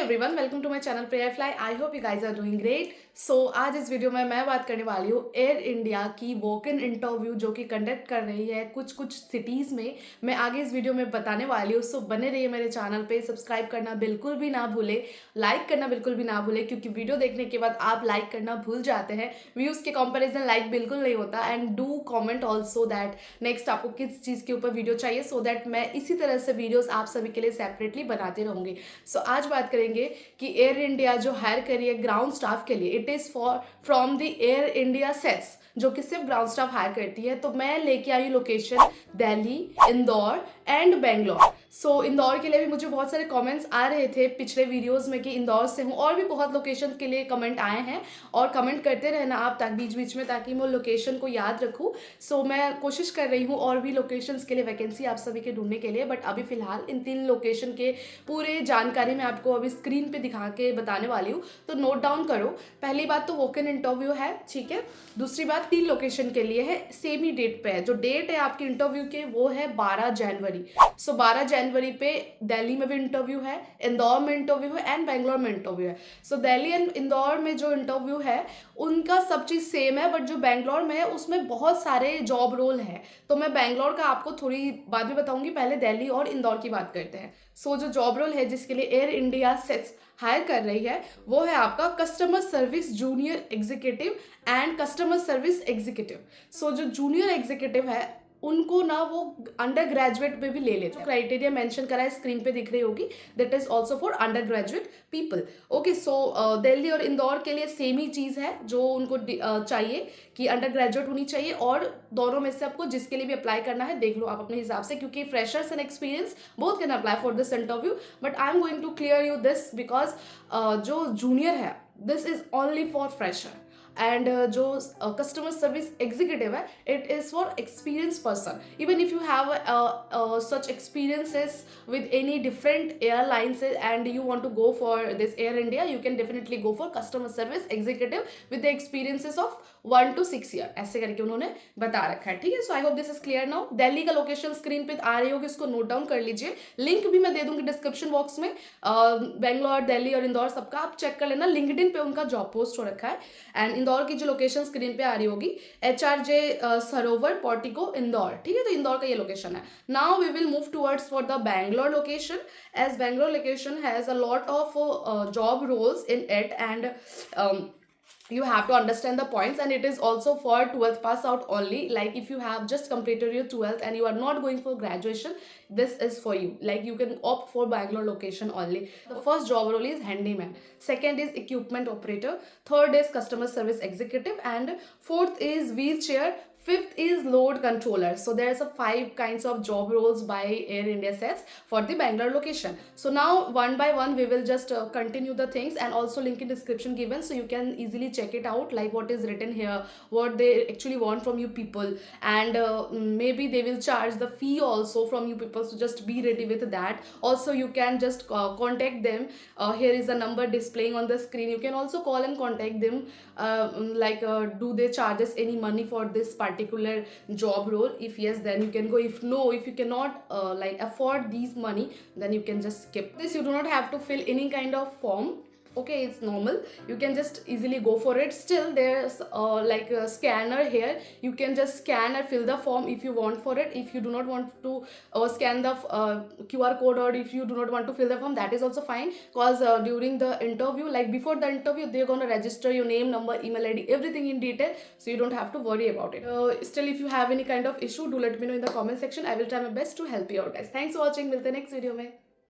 Everyone, welcome to my channel Prayer Fly. I hope you guys are doing great. So आज इस video में मैं बात करने वाली हूँ एयर इंडिया की वॉक इन इंटरव्यू जो कि कंडक्ट कर रही है कुछ कुछ सिटीज़ में। मैं आगे इस वीडियो में बताने वाली हूँ। सो बने रहिए मेरे चैनल पे, सब्सक्राइब करना बिल्कुल भी ना भूले, लाइक करना बिल्कुल भी ना भूले, क्योंकि वीडियो देखने के बाद आप लाइक करना भूल जाते हैं। व्यूज़ के कंपेरिजन लाइक बिल्कुल नहीं होता। And do comment also that next आपको किस चीज़ के ऊपर वीडियो चाहिए, सो दैट मैं इसी तरह से वीडियोज़ आप सभी के लिए सेपरेटली बनाते रहूँगी। सो आज बात करेंगे कि एयर इंडिया जो हायर करी है ग्राउंड स्टाफ के लिए, it is for from the air India sets जो कि सिर्फ ग्राउंड स्टाफ हायर करती है। तो मैं लेके आई लोकेशन दिल्ली, इंदौर एंड बेंगलोर। सो इंदौर के लिए भी मुझे बहुत सारे कमेंट्स आ रहे थे पिछले वीडियोस में कि इंदौर से हूँ, और भी बहुत लोकेशन के लिए कमेंट आए हैं। और कमेंट करते रहना आप तक बीच बीच में, ताकि मैं लोकेशन को याद रखूँ। सो मैं कोशिश कर रही हूँ और भी लोकेशंस के लिए वैकेंसी आप सभी के ढूंढने के लिए। बट अभी फिलहाल इन 3 लोकेशन के पूरे जानकारी मैं आपको अभी स्क्रीन पे दिखा के बताने वाली हूँ, तो नोट डाउन करो। पहली बात तो वॉक इन इंटरव्यू है, ठीक है। दूसरी बात 3 लोकेशन के लिए है, सेम ही डेट पे है। जो डेट है आपके इंटरव्यू के वो है 12 जनवरी। सो 12 जनवरी पे दिल्ली में भी इंटरव्यू है, इंदौर में इंटरव्यू है एंड बेंगलोर में इंटरव्यू है। सो दिल्ली एंड इंदौर में जो इंटरव्यू है उनका सब चीज़ सेम है, बट जो बेंगलोर में है उसमें बहुत सारे जॉब रोल है। तो मैं बेंगलोर का आपको थोड़ी बाद में बताऊंगी, पहले दिल्ली और इंदौर की बात करते हैं। सो जो जॉब रोल है जिसके लिए एयर इंडिया सेट्स हायर कर रही है वो है आपका customer service junior executive and customer service executive. So जो जूनियर एग्जीक्यूटिव है उनको ना वो अंडर ग्रेजुएट पे भी ले लेते हैं। क्राइटेरिया मेंशन करा है, स्क्रीन पे दिख रही होगी, that is also for under graduate people. Okay, so Delhi और इंदौर के लिए सेम ही चीज़ है जो उनको चाहिए कि अंडर ग्रेजुएट होनी चाहिए। और दोनों में से आपको जिसके लिए भी अप्लाई करना है देख लो आप अपने हिसाब से, क्योंकि freshers and experience both can apply for this interview. But I am going to clear you this because जो जूनियर है this is only for fresher, and जो कस्टमर सर्विस एग्जीक्यूटिव है it is for experience person. Even if you have such experiences with any different airlines and you want to go for this Air India, you can definitely go for customer service executive with the experiences of 1 to 6 year, ऐसे करके उन्होंने बता रखा है, ठीक है। So I hope this is clear now. Delhi का location screen पे आ रही होगी, इसको नोट डाउन कर लीजिए। लिंक भी मैं दे दूंगी डिस्क्रिप्शन बॉक्स में। बेंगलोर, दिल्ली और इंदौर सबका आप चेक कर लेना, लिंक्डइन पे उनका जॉब पोस्ट हो रखा है। एंड इंदौर की जो लोकेशन स्क्रीन पे आ रही होगी, HRJ सरोवर पोर्टिको इंदौर, ठीक है। तो इंदौर का ये लोकेशन है। Now we will move towards for the Bangalore location, as Bangalore location has a lot of job roles in it and you have to understand the points, and it is also for 12th pass out only. Like if you have just completed your 12th and you are not going for graduation, this is for you. Like you can opt for Bangalore location only. The first job role is handyman, second is equipment operator, third is customer service executive, and fourth is wheelchair, fifth is load controller. So there's a 5 kinds of job roles by Air India sets for the Bangalore location. So now one by one we will just continue the things, and also link in description given, so you can easily check it out, like what is written here, what they actually want from you people, and maybe they will charge the fee also from you people, so just be ready with that. Also you can just contact them. Here is a number displaying on the screen, you can also call and contact them. Do they charge us any money for this particular job role? If yes, then you can go. If no, if you cannot afford these money, then you can just skip this. You do not have to fill any kind of form. Okay, it's normal, you can just easily go for it. Still there's like a scanner here, you can just scan and fill the form if you want for it. If you do not want to scan the QR code, or if you do not want to fill the form, that is also fine, because during the interview, like before the interview, they're going to register your name, number, email ID, everything in detail, so you don't have to worry about it. Still, if you have any kind of issue, do let me know in the comment section. I will try my best to help you out, guys. Thanks for watching, milte next video mein.